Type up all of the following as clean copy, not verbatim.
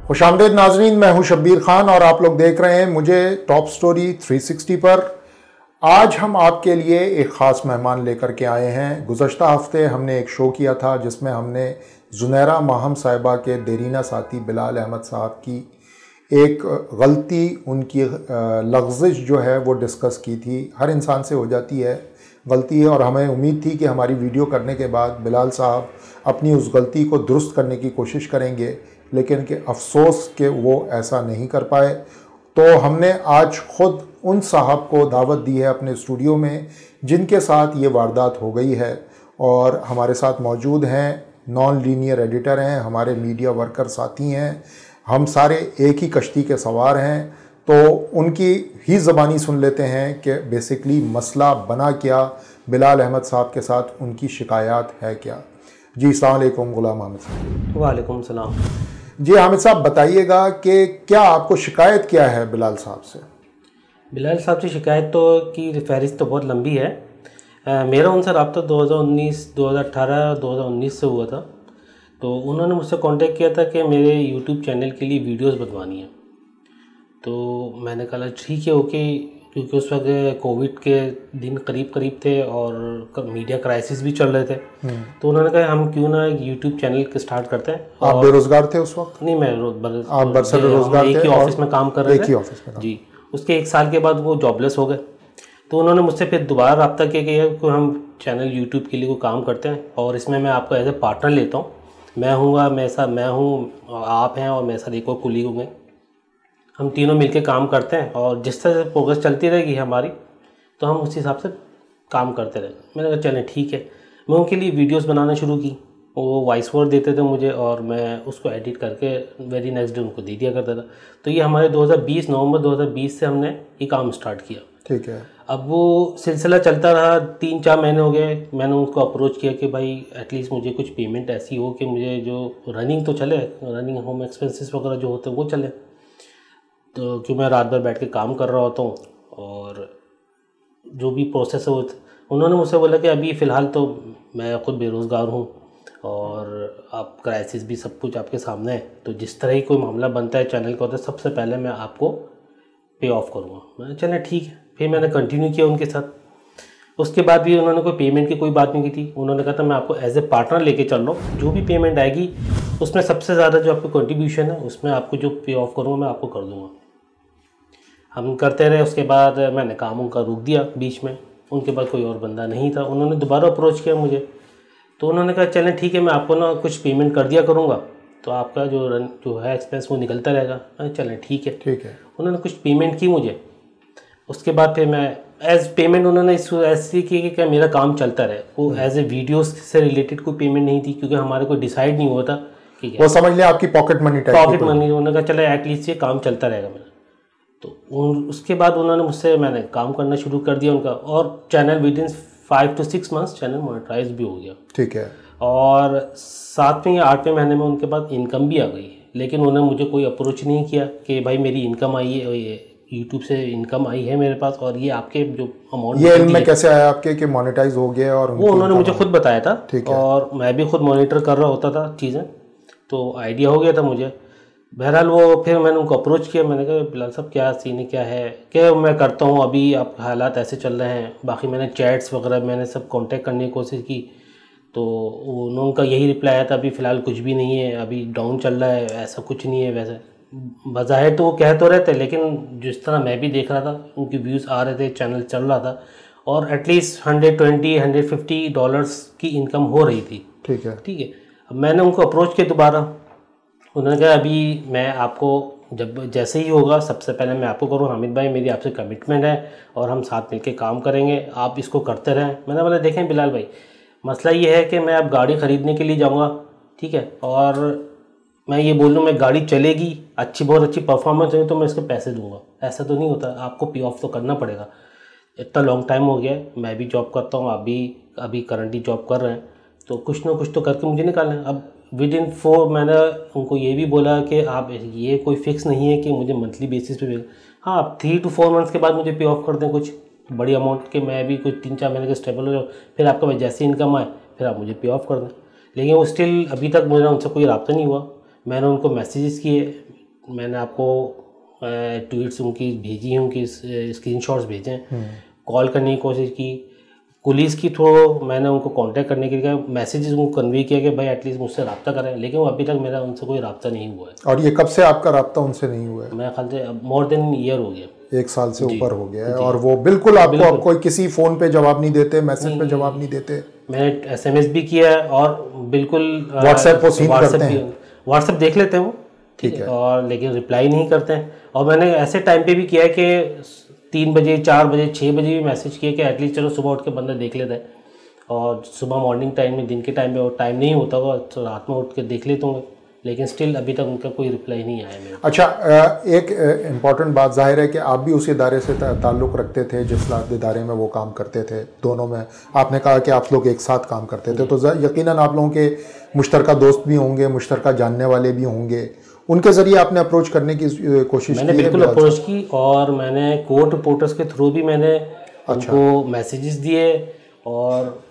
खुशामदीद नाजरीन, मैं हूं शब्बीर खान और आप लोग देख रहे हैं मुझे टॉप स्टोरी 360 पर। आज हम आपके लिए एक ख़ास मेहमान लेकर के आए हैं। गुज़श्ता हफ्ते हमने एक शो किया था जिसमें हमने ज़ुनैरा माहम साहिबा के देरीना साथी बिलाल अहमद साहब की एक गलती, उनकी लग़्ज़िश जो है वो डिस्कस की थी। हर इंसान से हो जाती है गलती है और हमें उम्मीद थी कि हमारी वीडियो करने के बाद बिलाल साहब अपनी उस गलती को दुरुस्त करने की कोशिश करेंगे, लेकिन कि अफसोस कि वो ऐसा नहीं कर पाए। तो हमने आज ख़ुद उन साहब को दावत दी है अपने स्टूडियो में जिनके साथ ये वारदात हो गई है, और हमारे साथ मौजूद हैं नॉन लीनियर एडिटर हैं, हमारे मीडिया वर्कर साथी हैं, हम सारे एक ही कश्ती के सवार हैं। तो उनकी ही ज़बानी सुन लेते हैं कि बेसिकली मसला बना क्या, बिलाल अहमद साहब के साथ उनकी शिकायत है क्या। जी अस्सलाम वालेकुम गुलाम हामिद साहब। वालेकुम सलाम। जी हामिद साहब, बताइएगा कि क्या आपको शिकायत क्या है बिलाल साहब से? बिलाल साहब से शिकायत तो की फहरिस्त तो बहुत लंबी है। मेरा उनसे रब्ता 2019, 2018, 2019 से हुआ था। तो उन्होंने मुझसे कांटेक्ट किया था कि मेरे यूट्यूब चैनल के लिए वीडियोस बनवानी है। तो मैंने कहा ठीक है ओके, क्योंकि उस वक्त कोविड के दिन करीब करीब थे और मीडिया क्राइसिस भी चल रहे थे। तो उन्होंने कहा हम क्यों ना एक यूट्यूब चैनल स्टार्ट करते हैं। आप बेरोजगार थे उस वक्त? नहीं, मैं आप बरसर बेरोजगार थे? एक ही ऑफिस में काम कर रहे थे। एक ही ऑफिस में जी। उसके 1 साल के बाद वो जॉबलेस हो गए। तो उन्होंने मुझसे फिर दोबारा रब्ता किया कि हम चैनल यूट्यूब के लिए कोई काम करते हैं और इसमें मैं आपको एज ए पार्टनर लेता हूँ। मैं हूँ, आप हैं और मेरे साथ एक और कुलीग होंगे। हम तीनों मिलकर काम करते हैं और जिस तरह से प्रोग्रेस चलती रहेगी हमारी, तो हम उस हिसाब से काम करते रहेंगे। मैंने कहा चलें ठीक है। मैं उनके लिए वीडियोस बनाना शुरू की। वो वॉइस ओवर देते थे मुझे और मैं उसको एडिट करके वेरी नेक्स्ट डे उनको दे दिया करता था। तो ये हमारे नवंबर 2020 से हमने ये काम स्टार्ट किया। ठीक है। अब वो सिलसिला चलता रहा, 3-4 महीने हो गए। मैंने उनको अप्रोच किया कि भाई एटलीस्ट मुझे कुछ पेमेंट ऐसी हो कि मुझे जो रनिंग तो चले, रनिंग होम एक्सपेंसेस वगैरह जो होते हैं वो चले। तो क्यों मैं रात भर बैठ के काम कर रहा होता हूँ और जो भी प्रोसेस है वो उन्होंने मुझसे बोला कि अभी फ़िलहाल तो मैं खुद बेरोज़गार हूँ और आप क्राइसिस भी सब कुछ आपके सामने है, तो जिस तरह ही कोई मामला बनता है चैनल का होता है सबसे पहले मैं आपको पे ऑफ करूँगा। मैंने चलें ठीक है। फिर मैंने कंटिन्यू किया उनके साथ। उसके बाद भी उन्होंने कोई पेमेंट की कोई बात नहीं की थी। उन्होंने कहा था मैं आपको एज ए पार्टनर लेके चल रहा हूँ, जो भी पेमेंट आएगी उसमें सबसे ज़्यादा जो आपकी कंट्रीब्यूशन है उसमें आपको जो पे ऑफ करूँगा मैं आपको कर दूँगा। हम करते रहे। उसके बाद मैंने काम उनका रोक दिया बीच में। उनके पास कोई और बंदा नहीं था। उन्होंने दोबारा अप्रोच किया मुझे। तो उन्होंने कहा चलें ठीक है, मैं आपको ना कुछ पेमेंट कर दिया करूँगा, तो आपका जो है एक्सपेंस वो निकलता रहेगा। चलें ठीक है। ठीक है। उन्होंने कुछ पेमेंट की मुझे। उसके बाद फिर मैं एज पेमेंट उन्होंने ऐसी की कि क्या मेरा काम चलता रहे। वो एज ए वीडियोस से रिलेटेड कोई पेमेंट नहीं थी, क्योंकि हमारे को डिसाइड नहीं हुआ था कि वो समझ लिया आपकी pocket money type. Pocket money. उन्होंने कहा चले एटलीस्ट ये काम चलता रहेगा मेरा। तो उसके बाद मैंने काम करना शुरू कर दिया उनका, और channel within 5 to 6 months channel monetise भी हो गया। ठीक है। और 7वें या 8वें महीने में उनके पास इनकम भी आ गई। लेकिन उन्होंने मुझे कोई अप्रोच नहीं किया कि भाई मेरी इनकम आई है, यूट्यूब से इनकम आई है मेरे पास, और ये आपके जो अमाउंट ये इल्म में कैसे आया आपके कि मोनेटाइज हो गया? और वो उन्होंने मुझे खुद बताया था। ठीक है। और मैं भी खुद मॉनिटर कर रहा होता था चीज़ें, तो आइडिया हो गया था मुझे। बहरहाल वो फिर मैंने उनको अप्रोच किया। मैंने कहा बिलाल साहब क्या सीन है, क्या है, क्या मैं करता हूँ, अभी आप हालात ऐसे चल रहे हैं। बाकी मैंने चैट्स वगैरह मैंने सब कांटेक्ट करने की कोशिश की, तो उनका यही रिप्लाई आया था अभी फ़िलहाल कुछ भी नहीं है, अभी डाउन चल रहा है, ऐसा कुछ नहीं है। वैसे बज़ाहिर तो वो कह तो रहे थे, लेकिन जिस तरह मैं भी देख रहा था उनके व्यूज़ आ रहे थे, चैनल चल रहा था और एटलीस्ट $120-150 की इनकम हो रही थी। ठीक है। ठीक है। अब मैंने उनको अप्रोच किया दोबारा। उन्होंने कहा अभी मैं आपको जब जैसे ही होगा सबसे पहले मैं आपको करूँ, हामिद भाई मेरी आपसे कमिटमेंट है और हम साथ मिलकर काम करेंगे, आप इसको करते रहें। मैंने बोला देखें बिलाल भाई, मसला ये है कि मैं अब गाड़ी ख़रीदने के लिए जाऊँगा, ठीक है, और मैं ये बोल दूँ मैं गाड़ी चलेगी, बहुत अच्छी परफॉर्मेंस होगी तो मैं इसके पैसे दूँगा, ऐसा तो नहीं होता। आपको पे ऑफ तो करना पड़ेगा। इतना लॉन्ग टाइम हो गया, मैं भी जॉब करता हूँ, आप भी अभी करंटली जॉब कर रहे हैं, तो कुछ ना कुछ तो करके मुझे निकालें। अब विद इन 4 मैंने उनको ये भी बोला कि आप ये कोई फिक्स नहीं है कि मुझे मंथली बेसिस पे हाँ, आप 3 to 4 मंथ्स के बाद मुझे पे ऑफ कर दें कुछ बड़ी अमाउंट के, मैं भी कुछ 3-4 महीने के स्टेबल हो जाऊँ, फिर आपका भाई जैसे इनकम आए फिर आप मुझे पे ऑफ कर दें। लेकिन वो स्टिल अभी तक मेरा उनसे कोई रब्ता नहीं हुआ। मैंने उनको मैसेजेस किए, मैंने आपको ट्वीट्स उनकी भेजी हैं, उनकी स्क्रीनशॉट्स भेजे हैं, कॉल करने की कोशिश की, पुलिस की थ्रू मैंने उनको कांटेक्ट करने के लिए मैसेजेस उनको कन्वे किया कि भाई एटलीस्ट मुझसे रब्ता करें, लेकिन वो अभी तक मेरा उनसे कोई रब्ता नहीं हुआ है। और ये कब से आपका रब्ता उनसे नहीं हुआ है? मैं ख्याल से मोर देन ईयर हो गया, 1 साल से ऊपर हो गया है। और वो बिल्कुल आपको अब कोई किसी फ़ोन पे जवाब नहीं देते, मैसेज पे जवाब नहीं देते? मैंने SMS भी किया है और बिल्कुल व्हाट्सएप को सीन करते हैं, व्हाट्सएप देख लेते हैं वो, ठीक है, और लेकिन रिप्लाई नहीं करते हैं। और मैंने ऐसे टाइम पे भी किया है कि 3 बजे 4 बजे 6 बजे भी मैसेज किया कि एटलीस्ट चलो सुबह उठ के बंदा देख लेता है, और सुबह मॉर्निंग टाइम में, दिन के टाइम पे और टाइम नहीं होता होगा तो रात में उठ के देख लेते होंगे, लेकिन स्टिल अभी तक उनका कोई रिप्लाई नहीं आया मेरे। अच्छा, एक इम्पॉर्टेंट बात, जाहिर है कि आप भी उस इदारे से ताल्लुक़ रखते थे जिस इदारे में वो काम करते थे, दोनों में आपने कहा कि आप लोग एक साथ काम करते थे, तो यकीनन आप लोगों के मुश्तरका दोस्त भी होंगे, मुश्तरका जानने वाले भी होंगे, उनके ज़रिए आपने अप्रोच करने की कोशिश की? मैंने बिल्कुल अप्रोच की, और मैंने कोर्ट रिपोर्टर्स के थ्रू भी मैंने उनको मैसेजेस दिए, और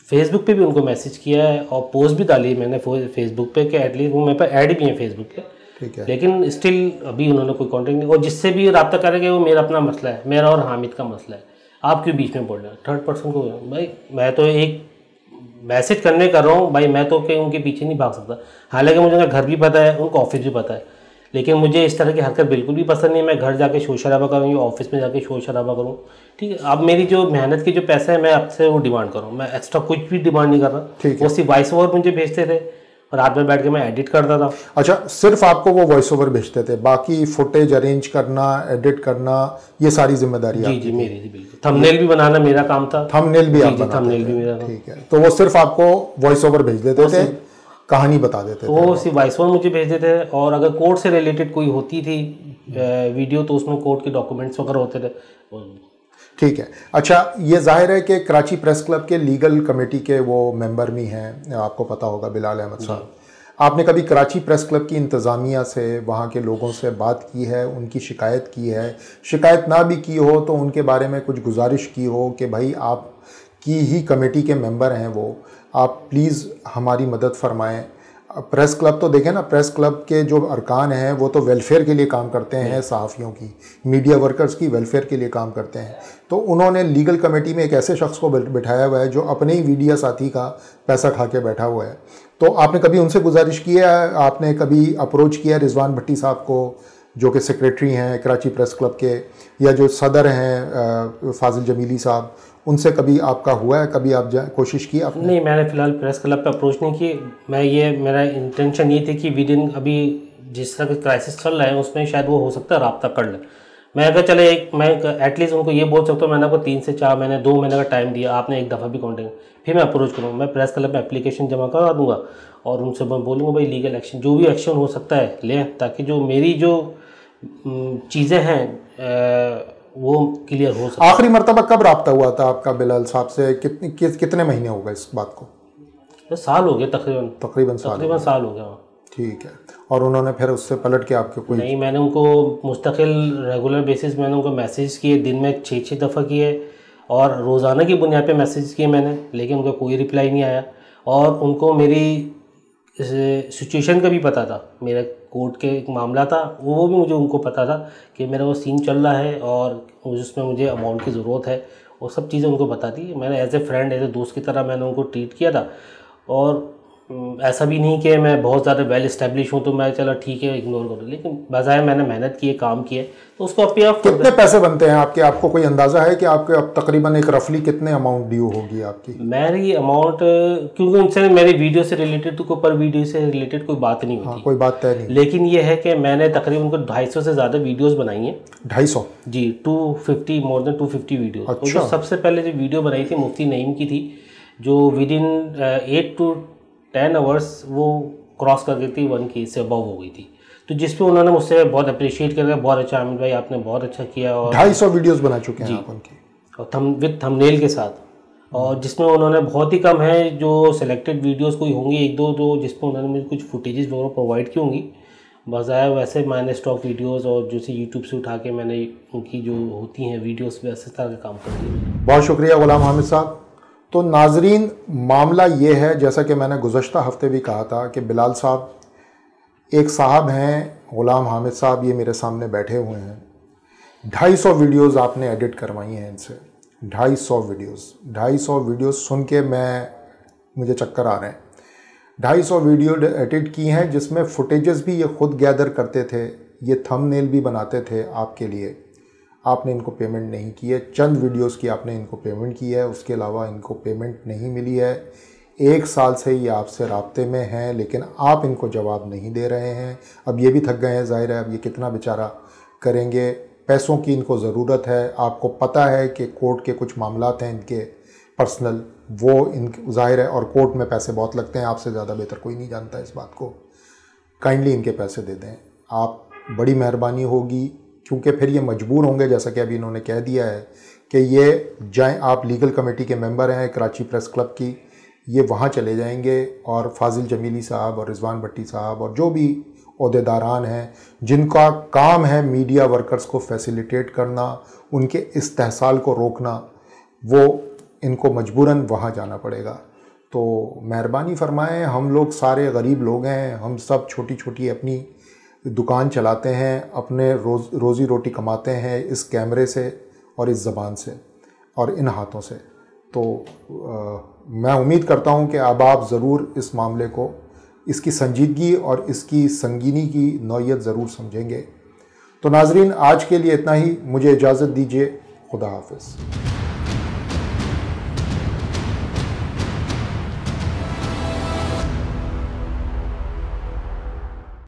फेसबुक पे भी उनको मैसेज किया है, और पोस्ट भी डाली है मैंने फेसबुक पे कि एटलीस्ट वो मेरे पे ऐड भी है फेसबुक पे, ठीक है, लेकिन स्टिल अभी उन्होंने कोई कांटेक्ट नहीं, और जिससे भी रब्ता करेंगे वो मेरा अपना मसला है, मेरा और हामिद का मसला है, आप क्यों बीच में बोल रहे हैं थर्ड पर्सन को? भाई मैं तो एक मैसेज करने कर रहा हूँ भाई, मैं तो कहीं उनके पीछे नहीं भाग सकता, हालांकि मुझे उनका घर भी पता है, उनको ऑफिस भी पता है, लेकिन मुझे इस तरह की हरकत बिल्कुल भी पसंद नहीं। मैं घर जाके शोर शराबा करूँ या ऑफिस में जाके शोर शराबा करूँ, ठीक है। अब मेरी जो मेहनत की जो पैसा है मैं आपसे वो डिमांड करूँ, मैं एक्स्ट्रा कुछ भी डिमांड नहीं कर रहा, ठीक है। वो सिर्फ वॉइस ओवर मुझे भेजते थे और रात में बैठ के मैं एडिट करता था। अच्छा, सिर्फ आपको वो वॉइस ओवर भेजते थे, बाकी फुटेज अरेंज करना, एडिट करना, ये सारी जिम्मेदारी? जी मेरी थी बिल्कुल। थंबनेल भी बनाना मेरा काम था। थंबनेल भी आप बनाते थंबनेल भी मेरा था। ठीक है, तो वो सिर्फ आपको वॉइस ओवर भेज देते थे, कहानी बता देते थे? वो सिर्फ वॉइस ओवर मुझे भेज देते थे, और अगर कोर्ट से रिलेटेड कोई होती थी वीडियो तो उसमें कोर्ट के डॉक्यूमेंट्स वगैरह होते थे। ठीक है। अच्छा, ये जाहिर है कि कराची प्रेस क्लब के लीगल कमेटी के वो मेंबर भी हैं, आपको पता होगा बिलाल अहमद साहब। आपने कभी कराची प्रेस क्लब की इंतज़ामिया से, वहाँ के लोगों से बात की है, उनकी शिकायत की है? शिकायत ना भी की हो तो उनके बारे में कुछ गुजारिश की हो कि भाई आप की ही कमेटी के मेंबर हैं वो, आप प्लीज़ हमारी मदद फरमाएं? प्रेस क्लब तो देखें ना, प्रेस क्लब के जो अरकान हैं वो तो वेलफेयर के लिए काम करते हैं, सहाफ़ियों की, मीडिया वर्कर्स की वेलफेयर के लिए काम करते हैं। तो उन्होंने लीगल कमेटी में एक ऐसे शख्स को बिठाया हुआ है जो अपने ही मीडिया साथी का पैसा खा के बैठा हुआ है। तो आपने कभी उनसे गुजारिश की है, आपने कभी अप्रोच किया रिजवान भट्टी साहब को जो कि सेक्रेटरी हैं कराची प्रेस क्लब के, या जो सदर हैं फाजिल जमीली साहब, उनसे कभी आपका हुआ है, कभी आप कोशिश की आपने? नहीं, मैंने फ़िलहाल प्रेस क्लब पे अप्रोच नहीं की। मेरा इंटेंशन ये थी कि विद इन अभी जिस तरह का क्राइसिस चल रहा है उसमें शायद वो हो सकता है रब्ता कर ले। मैं अगर चले मैं एटलीस्ट उनको ये बोल सकता हूँ, मैंने आपको 3 से 4 महीने 2 महीने का टाइम दिया, आपने एक दफ़ा भी कॉन्टेक्ट, फिर मैं अप्रोच करूँगा, मैं प्रेस क्लब में एप्लीकेशन जमा करा दूँगा और उनसे मैं बोलूँगा भाई लीगल एक्शन, जो भी एक्शन हो सकता है लें, ताकि जो मेरी जो चीज़ें हैं वो क्लियर हो सके। आखिरी मरतबा कब रब्ता हुआ था आपका बिलाल साहब से? कितने महीने हो गए इस बात को? तो साल हो गया तकरीबन साल हो गया। ठीक है। और उन्होंने फिर उससे पलट के आपके कोई? नहीं, मैंने उनको मुस्तकिल रेगुलर बेसिस मैंने उनको मैसेज किए, दिन में 6 दफ़ा किए, और रोज़ाना की बुनियाद पे मैसेज किए मैंने, लेकिन उनका कोई रिप्लाई नहीं आया। और उनको मेरी सिचुएशन का भी पता था, मेरा कोर्ट के एक मामला था, वो भी मुझे उनको पता था कि मेरा वो सीन चल रहा है और उसमें मुझे अमाउंट की ज़रूरत है, वो सब चीज़ें उनको बता दी। मैंने as a friend, as a दोस्त की तरह मैंने उनको ट्रीट किया था। और ऐसा भी नहीं कि मैं बहुत ज़्यादा वेल इस्टेब्लिश हूँ तो मैं चलो ठीक है इग्नोर करूँ, लेकिन बजाय मैंने मेहनत की, काम किए, तो उसको अपने आप। कितने पैसे बनते हैं आपके? आपको कोई अंदाज़ा है कि आपके अब तकरीबन एक रफली कितने अमाउंट ड्यू होगी आपकी? मेरी अमाउंट, क्योंकि उनसे मेरी वीडियो से रिलेटेड तो कोई पर वीडियो से रिलेटेड कोई बात नहीं होती। कोई बात तय नहीं। लेकिन ये है कि मैंने तकरीबन उनको 250 से ज़्यादा वीडियोज़ बनाई हैं। 250? जी, 250, मोर देन 250 वीडियो। अच्छा। तो सबसे पहले जो वीडियो बनाई थी मुफ्ती नईम की थी, जो विद इन 8 to 10 आवर्स वो क्रॉस कर गई थी, 1K से अबव हो गई थी। तो जिस पे उन्होंने मुझसे बहुत अप्रिशिएट करके, बहुत अच्छा अमित भाई आपने बहुत अच्छा किया। और 250 वीडियोस बना चुके हैं आप उनकी, और विद थंबनेल के साथ, और जिसमें उन्होंने बहुत ही कम है जो सिलेक्टेड वीडियोस कोई होंगी 1-2 जो जिसमें उन्होंने मुझे कुछ फुटेजेस वगैरह प्रोवाइड की होंगी। बजाय वैसे मैंने स्टॉक वीडियोस और जैसे यूट्यूब से उठा के मैंने उनकी जो होती हैं वीडियोस वैसे तरह का काम कर दिया। बहुत शुक्रिया गुलाम हामिद साहब। तो नाजरीन, मामला ये है, जैसा कि मैंने गुज़श्ता हफ्ते भी कहा था कि बिलाल साहब एक साहब हैं, गुलाम हामिद साहब ये मेरे सामने बैठे हुए हैं। 250 वीडियोस आपने एडिट करवाई हैं इनसे, 250 वीडियोस सुन के मुझे चक्कर आ रहे हैं। 250 वीडियो एडिट की हैं जिसमें फुटेजेस भी ये खुद गैदर करते थे, ये थंबनेल भी बनाते थे आपके लिए। आपने इनको पेमेंट नहीं की है, चंद वीडियोस की आपने इनको पेमेंट की है, उसके अलावा इनको पेमेंट नहीं मिली है। 1 साल से ये आपसे राब्ते में हैं लेकिन आप इनको जवाब नहीं दे रहे हैं। अब ये भी थक गए हैं, जाहिर है अब ये कितना बेचारा करेंगे। पैसों की इनको ज़रूरत है, आपको पता है कि कोर्ट के कुछ मामलात हैं इनके पर्सनल, वो इन ज़ाहिर है, और कोर्ट में पैसे बहुत लगते हैं, आपसे ज़्यादा बेहतर कोई नहीं जानता इस बात को। काइंडली इनके पैसे दे दें, आप बड़ी मेहरबानी होगी, क्योंकि फिर ये मजबूर होंगे, जैसा कि अभी इन्होंने कह दिया है कि ये जाएं, आप लीगल कमेटी के मेंबर हैं कराची प्रेस क्लब की, ये वहाँ चले जाएंगे और फाजिल जमीली साहब और रिजवान भट्टी साहब और जो भी ओहदेदारान हैं जिनका काम है मीडिया वर्कर्स को फैसिलिटेट करना, उनके इस्तेहसाल को रोकना, वो इनको मजबूरन वहाँ जाना पड़ेगा। तो मेहरबानी फरमाएं, हम लोग सारे गरीब लोग हैं, हम सब छोटी छोटी अपनी दुकान चलाते हैं, अपने रोज़ी रोटी कमाते हैं इस कैमरे से और इस ज़बान से और इन हाथों से। तो मैं उम्मीद करता हूं कि अब आप ज़रूर इस मामले को, इसकी संजीदगी और इसकी संगीनी की नौयत ज़रूर समझेंगे। तो नाजरीन, आज के लिए इतना ही, मुझे इजाज़त दीजिए। खुदा हाफ़िज़।